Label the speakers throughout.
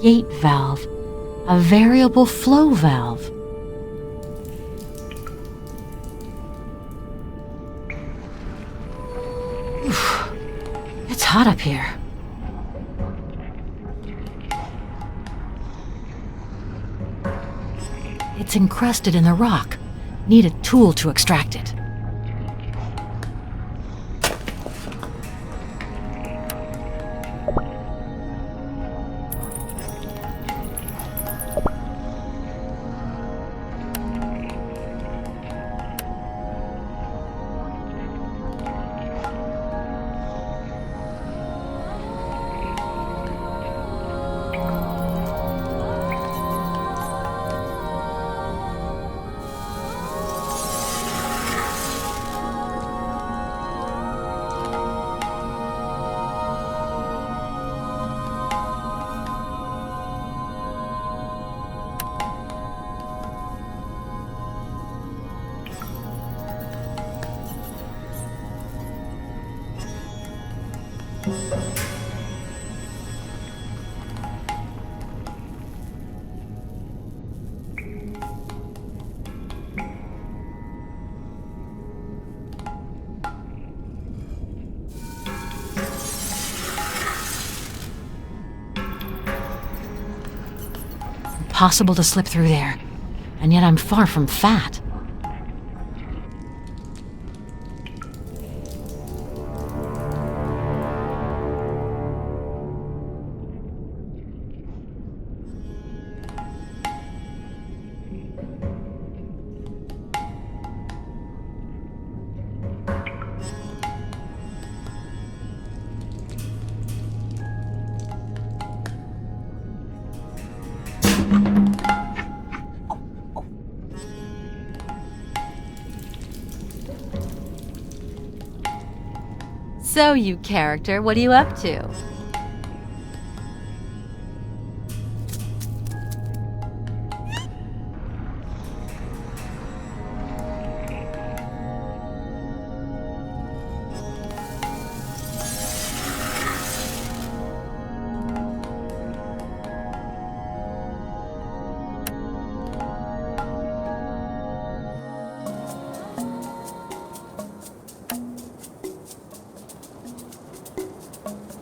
Speaker 1: gate valve, a variable flow valve. Oof, it's hot up here. It's encrusted in the rock. Need a tool to extract it. Impossible to slip through there, and yet I'm far from fat.
Speaker 2: So, you character, what are you up to?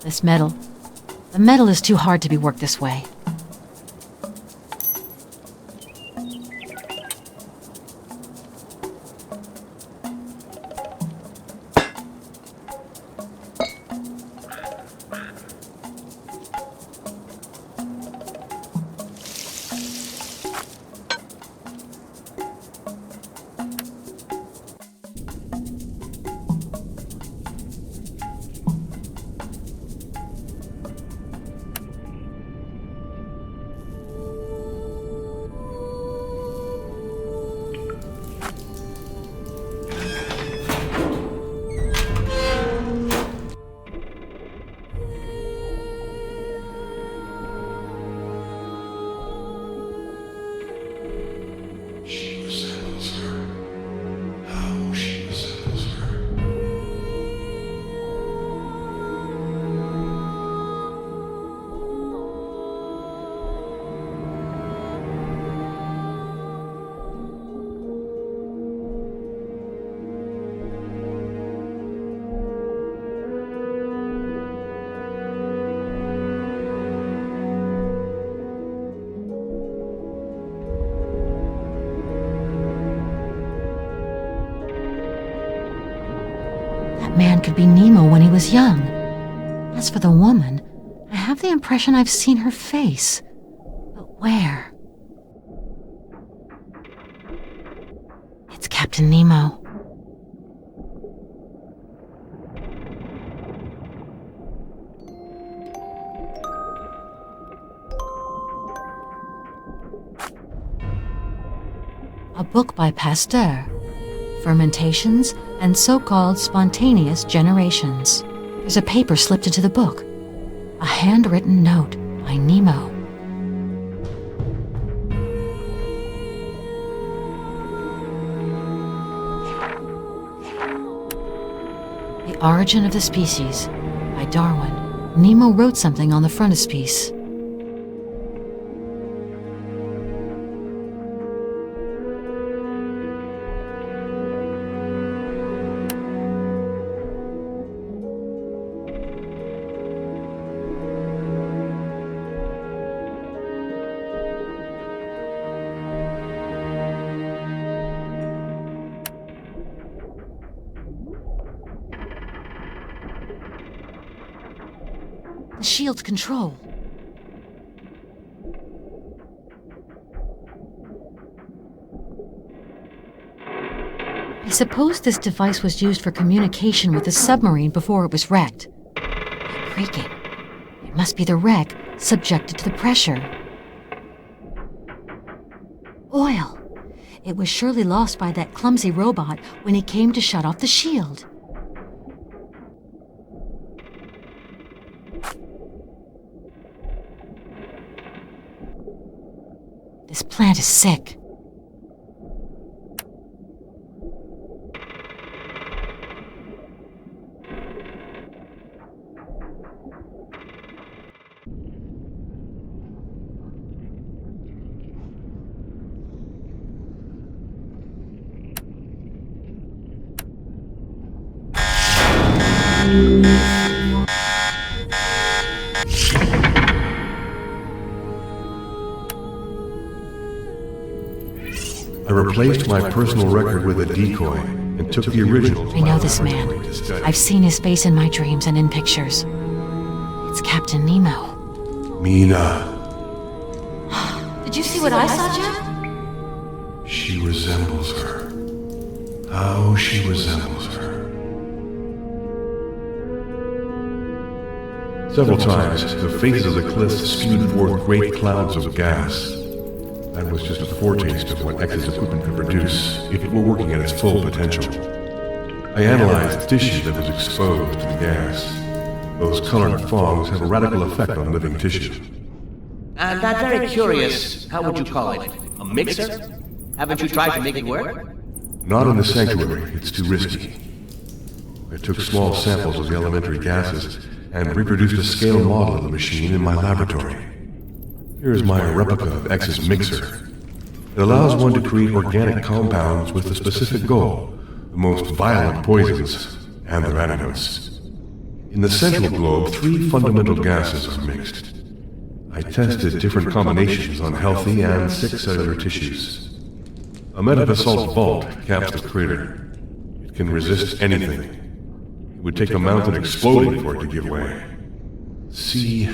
Speaker 1: This metal. The metal is too hard to be worked this way. That man could be Nemo when he was young. As for the woman, I have the impression I've seen her face. But where? It's Captain Nemo. A book by Pasteur. Fermentations and so-called spontaneous generations. There's a paper slipped into the book. A handwritten note by Nemo. The Origin of the Species by Darwin. Nemo wrote something on the frontispiece. The shield's control. I suppose this device was used for communication with the submarine before it was wrecked. Creaking. It must be the wreck subjected to the pressure. Oil. It was surely lost by that clumsy robot when he came to shut off the shield. This plant is sick.
Speaker 3: I replaced my personal record with a decoy and took the original.
Speaker 1: I know this man. I've seen his face in my dreams and in pictures. It's Captain Nemo.
Speaker 3: Mina.
Speaker 1: Did you see what I saw, Jeff?
Speaker 3: She resembles her. How she resembles her. Several times, the faces of the cliffs spewed forth great clouds of gas. That was just a foretaste of what X's equipment could produce if it were working at its full potential. I analyzed the tissue that was exposed to the gas. Those colored fogs have a radical effect on living tissue.
Speaker 4: And I'm very curious, how would you call it? A mixer? Haven't you tried to make it work?
Speaker 3: Not in the sanctuary, it's too risky. I took small samples of the elementary gases and reproduced a scale model of the machine in my laboratory. Here's my replica of X's mixer. It allows one to create organic compounds with a specific goal, the most violent poisons and their antidotes. In the central globe, 3 fundamental gases are mixed. I tested different combinations on healthy and sick cellular tissues. A metabasalt vault caps the crater. It can resist anything. It would take a mountain exploding for it to give way. See,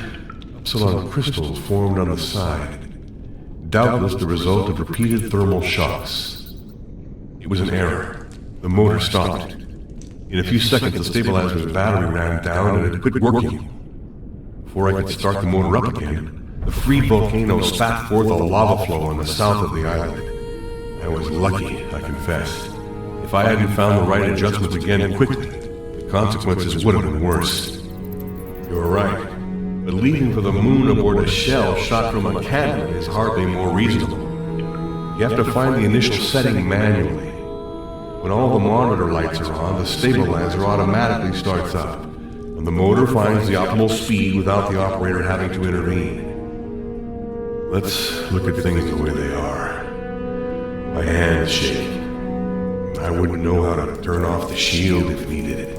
Speaker 3: epsilon crystals formed on the side. Doubtless the result of repeated thermal shocks. It was an error. The motor stopped. In a few seconds, the stabilizer's battery ran down and it quit working. Before I could start the motor up again, the freed volcano spat forth a lava flow on the south of the island. I was lucky, I confess. If I hadn't found the right adjustments again quickly, the consequences would have been worse. You're right. But leaving for the moon aboard a shell shot from a cannon is hardly more reasonable. You have to find the initial setting manually. When all the monitor lights are on, the stabilizer automatically starts up, and the motor finds the optimal speed without the operator having to intervene. Let's look at things the way they are. My hands shake. I wouldn't know how to turn off the shield if needed.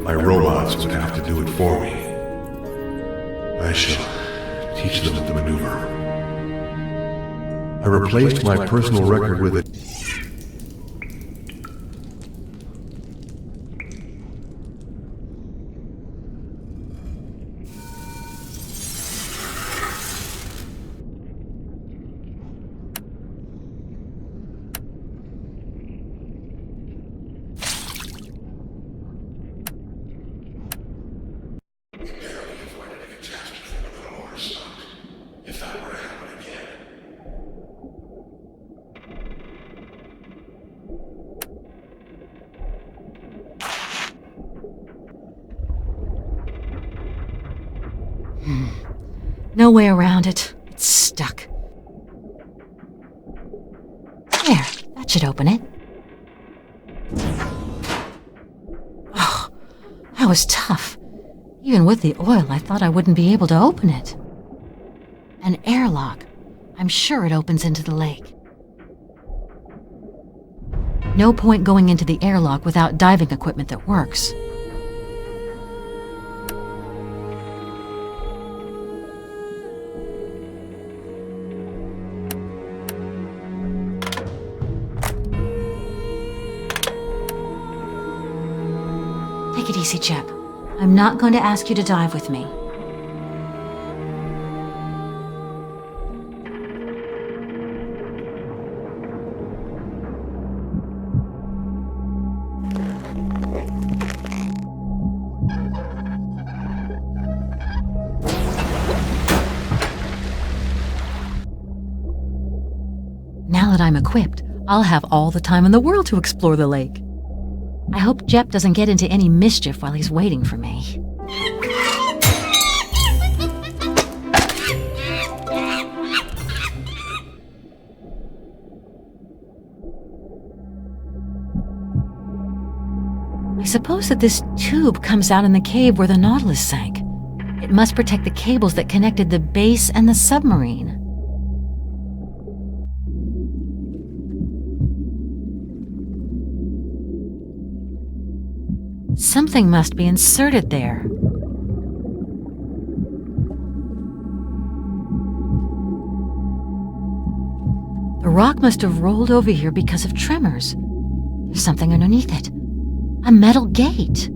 Speaker 3: My robots would have to do it for me. I shall teach them the maneuver. I replaced my personal record with it. If that were to happen again.
Speaker 1: No way around it. It's stuck. There, that should open it. Oh, that was tough. Even with the oil, I thought I wouldn't be able to open it. An airlock. I'm sure it opens into the lake. No point going into the airlock without diving equipment that works. Take it easy, Jep. I'm not going to ask you to dive with me. I'm equipped, I'll have all the time in the world to explore the lake. I hope Jep doesn't get into any mischief while he's waiting for me. I suppose that this tube comes out in the cave where the Nautilus sank. It must protect the cables that connected the base and the submarine. Something must be inserted there. The rock must have rolled over here because of tremors. There's something underneath it. A metal gate.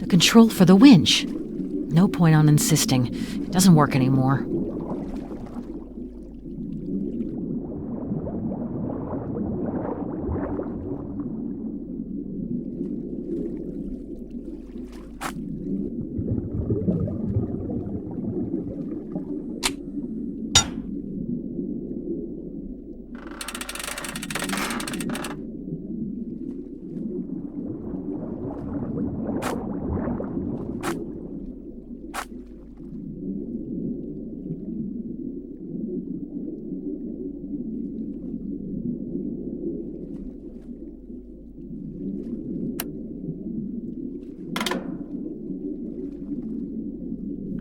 Speaker 1: Control for the winch. No point on insisting. It doesn't work anymore.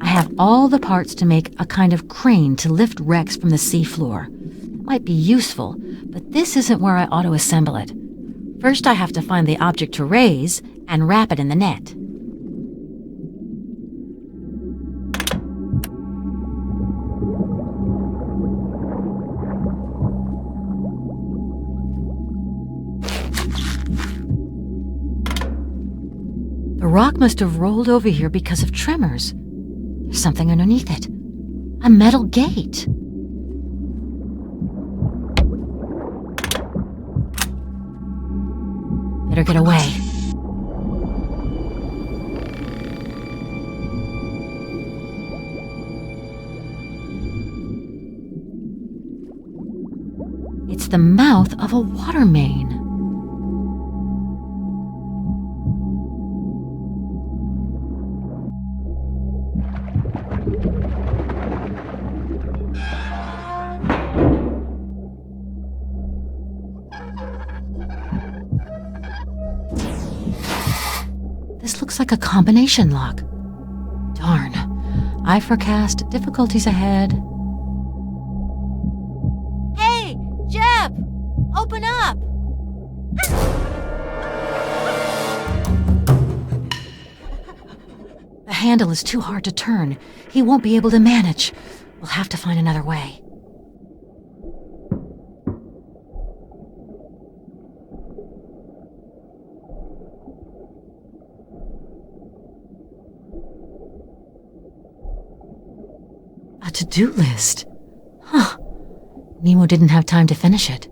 Speaker 1: I have all the parts to make a kind of crane to lift wrecks from the seafloor. It might be useful, but this isn't where I ought to assemble it. First, I have to find the object to raise and wrap it in the net. The rock must have rolled over here because of tremors. There's something underneath it. A metal gate. Better get away. It's the mouth of a water main. This looks like a combination lock. Darn. I forecast difficulties ahead.
Speaker 2: Hey, Jep! Open up!
Speaker 1: The handle is too hard to turn. He won't be able to manage. We'll have to find another way. A to-do list. Huh. Nemo didn't have time to finish it.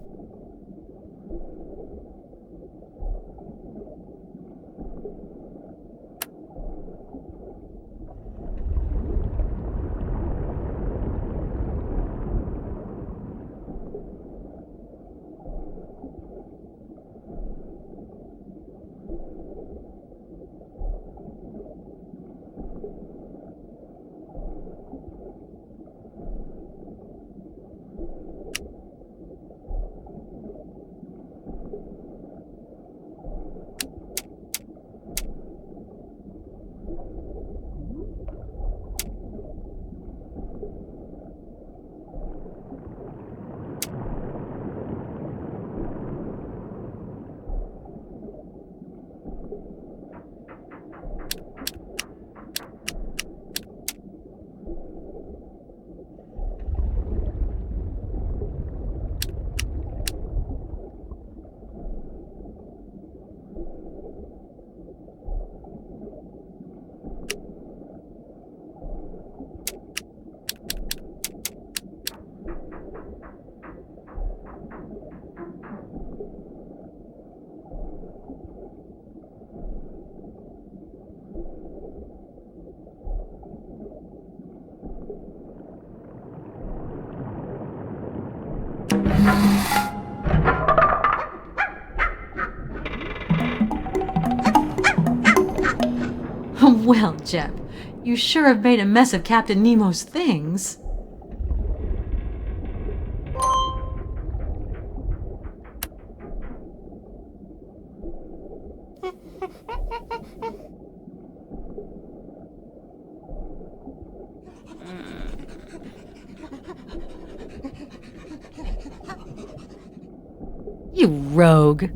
Speaker 1: Well, Jep, you sure have made a mess of Captain Nemo's things. You rogue.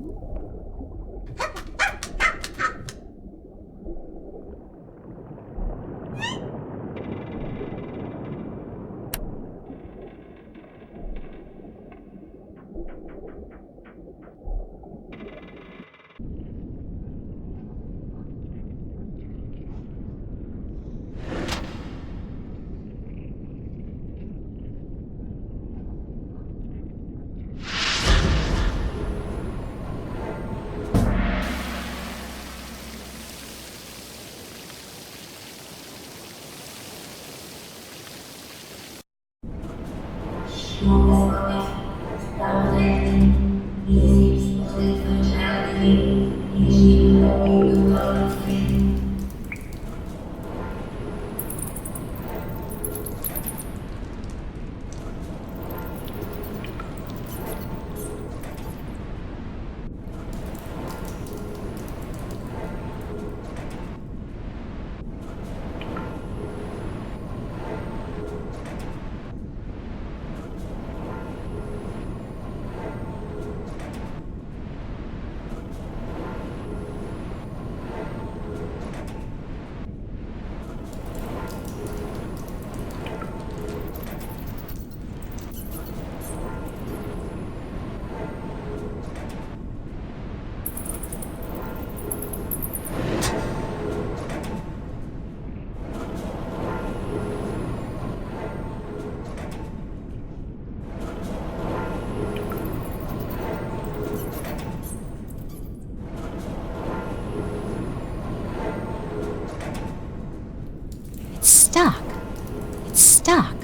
Speaker 1: It's stuck. It's stuck.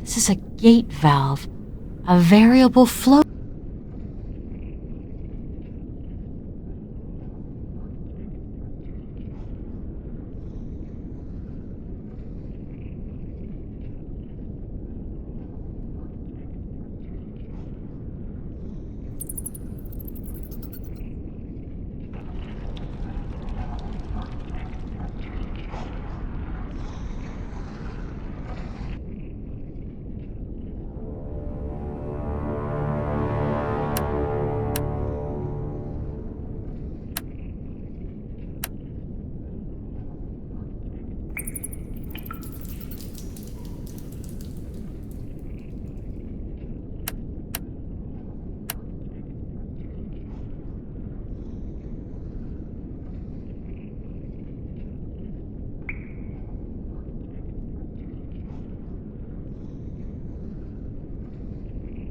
Speaker 1: This is a gate valve, a variable flow.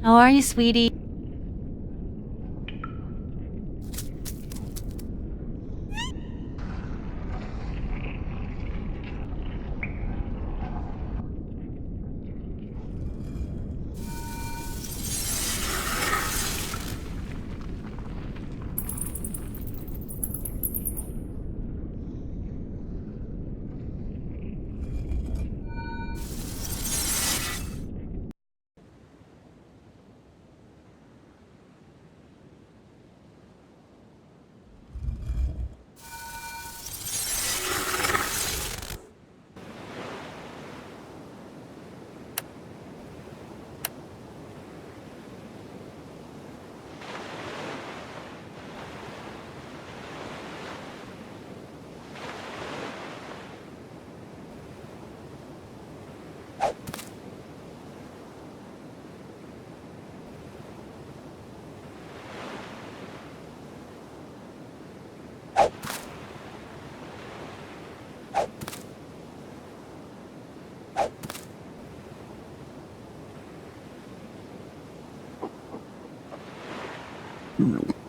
Speaker 2: How are you, sweetie?
Speaker 5: Hmm.